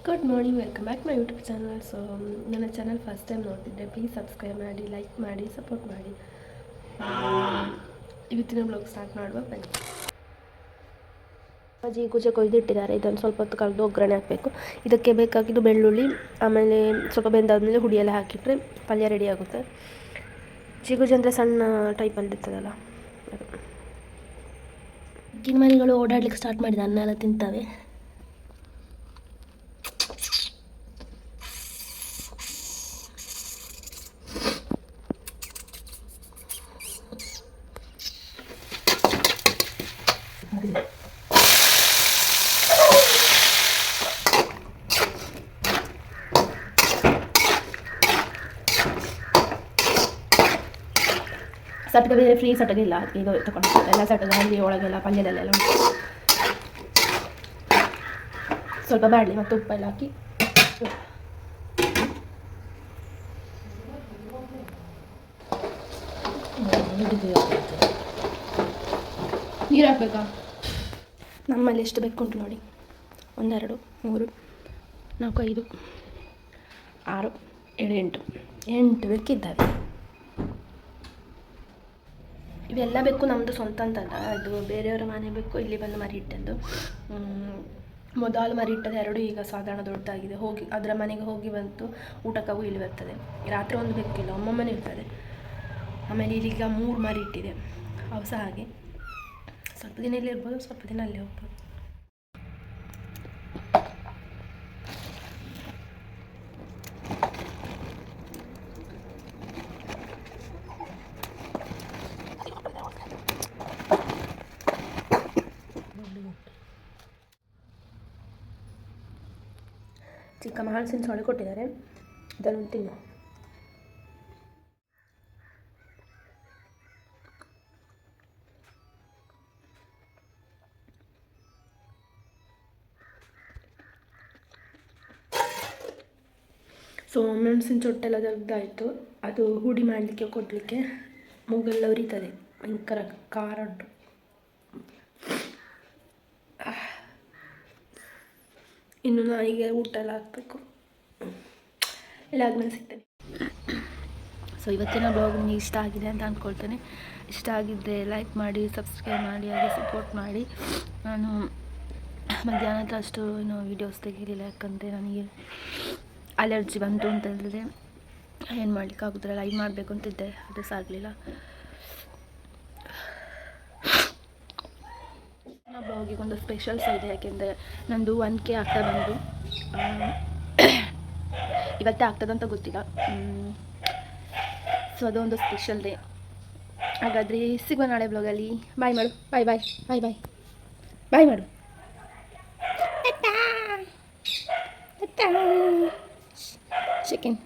Good morning, welcome back my YouTube channel. So ನನ್ನ channel first time ನೋಡ್ತಿದ್ದೆ, please subscribe ಮಾಡಿ, like ಮಾಡಿ, support ಮಾಡಿ. ಇವತ್ತಿನ ಬ್ಲಾಗ್ ಸ್ಟಾರ್ಟ್ ಮಾಡುವ ಬನ್ನಿ. ಅಜ್ಜಿ ಗುಜೆ ಕೊಯ್ದಿಟ್ಟಿದ್ದಾರೆ. ಇದನ್ನು ಸ್ವಲ್ಪ ಹೊತ್ತು ಕಳೆದು ಒಗ್ಗರಣೆ ಹಾಕಬೇಕು. ಇದಕ್ಕೆ ಬೇಕಾಗಿದ್ದು ಬೆಳ್ಳುಳ್ಳಿ, ಆಮೇಲೆ ಸ್ವಲ್ಪ ಬೆಂದಾದ್ಮೇಲೆ ಹುಡಿಯೆಲ್ಲ ಹಾಕಿಟ್ರೆ ಪಲ್ಯ ರೆಡಿ ಆಗುತ್ತೆ. ಚಿಗುಜೆ ಅಂದರೆ ಸಣ್ಣ ಟೈಪಲ್ಲಿ ಇರ್ತದಲ್ಲ ಅದು. ಗಿನ್ಮರಿಗಳು ಓಡಾಡ್ಲಿಕ್ಕೆ ಸ್ಟಾರ್ಟ್ ಮಾಡಿದ, ಅನ್ನ ಎಲ್ಲ ತಿಂತವೆ. ಸಟಕ ಬೇರೆ ಫ್ರೀ ಸಟಕ ಇಲ್ಲ, ಇದು ತಗೊಂಡು ಎಲ್ಲ ಸಟಕ ಅಲ್ಲಿ ಒಳಗೆಲ್ಲ ಪಲ್ಯದಲ್ಲೆಲ್ಲ ಉಂಟು. ಸ್ವಲ್ಪ ಬಾಡಲಿ ಮತ್ತು ಉಪ್ಪೆಲ್ಲ ಹಾಕಿ ನೀರು ಹಾಕ್ಬೇಕಾ? ನಮ್ಮಲ್ಲಿ ಎಷ್ಟು ಬೇಕುಂಟು ನೋಡಿ. 1 2 3 4 5 6 7 8 ಬೇಕಿದ್ದಾವೆ. ಇವೆಲ್ಲ ಬೇಕು, ನಮ್ಮದು ಸ್ವಂತ ಅಂತಲ್ಲ, ಅದು ಬೇರೆಯವರ ಮನೆ ಬೇಕು. ಇಲ್ಲಿ ಬಂದು ಮರಿ ಇಟ್ಟದ್ದು. ಮೊದಲು ಮರಿ ಇಟ್ಟದ್ದು 2, ಈಗ ಸಾಧಾರಣ ದೊಡ್ಡದಾಗಿದೆ. ಹೋಗಿ ಅದರ ಮನೆಗೆ ಹೋಗಿ ಬಂತು, ಊಟಕ್ಕಾಗೂ ಇಲ್ಲಿ ಬರ್ತದೆ. ರಾತ್ರಿ ಒಂದು ಬೇಕಿಲ್ಲ, ಒಮ್ಮೊಮ್ಮನೆ ಇರ್ತದೆ. ಆಮೇಲೆ ಇಲ್ಲಿಗ 3 ಮರಿ ಇಟ್ಟಿದೆ, ಅವು ಸಹ ಹಾಗೆ. ಸ್ವಲ್ಪ ದಿನ ಇಲ್ಲಿ ಇರ್ಬೋದು, ಸ್ವಲ್ಪ ದಿನ ಅಲ್ಲಿ ಹೋಗ್ಬೋದು. ಚಿಕ್ಕ ಹಲಸಿನ ಸೊಳೆ ಕೊಟ್ಟಿದ್ದಾರೆ, ಇದನ್ನು ತಿನ್ನು. ಸೊ ಮೆಣಸಿನ ಚೊಟ್ಟೆಲ್ಲ ತೆಗ್ದಾಯಿತು. ಅದು ಹುಡಿ ಮಾಡಲಿಕ್ಕೆ ಕೊಡಲಿಕ್ಕೆ ಮೂಗೆಲ್ಲ ಉರಿತದೆ, ಭಯಂಕರ ಖಾರ ಉಂಟು. ಇನ್ನು ನಾಯಿಗೆ ಊಟ ಎಲ್ಲ ಹಾಕಬೇಕು. ಎಲ್ಲ ಆದಮೇಲೆ ಸಿಗ್ತೇನೆ. ಸೊ ಇವತ್ತಿನ ಬ್ಲಾಗ್ ನಿಮಗೆ ಇಷ್ಟ ಆಗಿದೆ ಅಂತ ಅಂದ್ಕೊಳ್ತೇನೆ. ಇಷ್ಟ ಆಗಿದ್ದರೆ ಲೈಕ್ ಮಾಡಿ, ಸಬ್ಸ್ಕ್ರೈಬ್ ಮಾಡಿ, ಹಾಗೆ ಸಪೋರ್ಟ್ ಮಾಡಿ. ನಾನು ಮಧ್ಯಾಹ್ನದ ಅಷ್ಟು ಇನ್ನೂ ವೀಡಿಯೋಸ್ ತೆಗೀಲಿಲ್ಲ, ಯಾಕಂದರೆ ನನಗೆ ಅಲರ್ಜಿ ಬಂತು ಅಂತ ಹೇಳಿದ್ರೆ ಏನು ಮಾಡಲಿಕ್ಕಾಗೋದಿಲ್ಲ. ಲೈವ್ ಮಾಡಬೇಕು ಅಂತಿದ್ದೆ, ಅದು ಸಹ ಆಗಲಿಲ್ಲ. ಬ್ಲಾಗಿಗೆ ಒಂದು ಸ್ಪೆಷಲ್ ಸಹ ಇದೆ, ಯಾಕೆಂದರೆ ನಂದು 1K ಆಗ್ತಾ ಬಂದು ಇವತ್ತೇ ಆಗ್ತದಂತ ಗೊತ್ತಿಲ್ಲ. ಸೊ ಅದೊಂದು ಸ್ಪೆಷಲ್ ಡೇ. ಹಾಗಾದರೆ ಸಿಗುವ ನಾಳೆ ಬ್ಲಾಗಲ್ಲಿ. ಬಾಯ್ ಮಾಡು, ಬಾಯ್ ಬಾಯ್ ಬಾಯ್ ಬಾಯ್ ಬಾಯ್ ಮಾಡು. ಚಿಕನ್